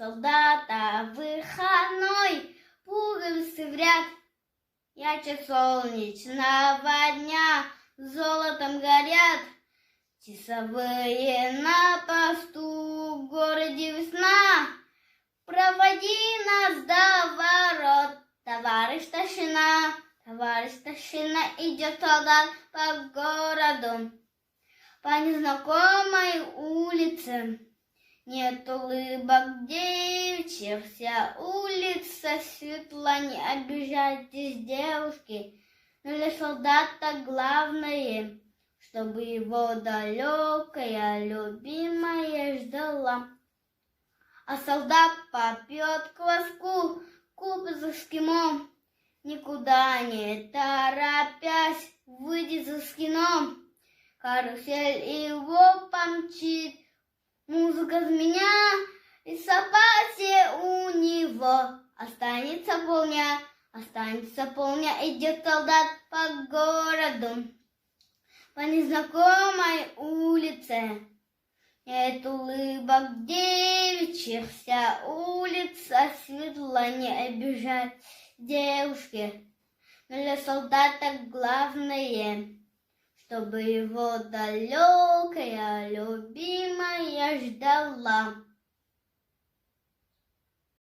солдата выходной, пуговицы в ряд. Ярче солнечного дня золотом горят. Часовые на посту, в городе весна. Проводи нас до ворот, товарищ старшина. Товарищ старшина, идет солдат по городу, по незнакомой улице. Нет улыбок девичьих, вся улица светла, не обижайтесь, девушки. Но для солдата главное, чтобы его далекая любимая ждала. А солдат попьет кваску, куб за эскимо, никуда не торопясь, выйдет за скином. Карусель его помчит, музыка с меня, и в запасе у него останется полня, идет солдат по городу, по незнакомой улице. Нет улыбок девичьих, вся улица светла, не обижать девушки. Но для солдата главное, чтобы его далекая любимая ждала.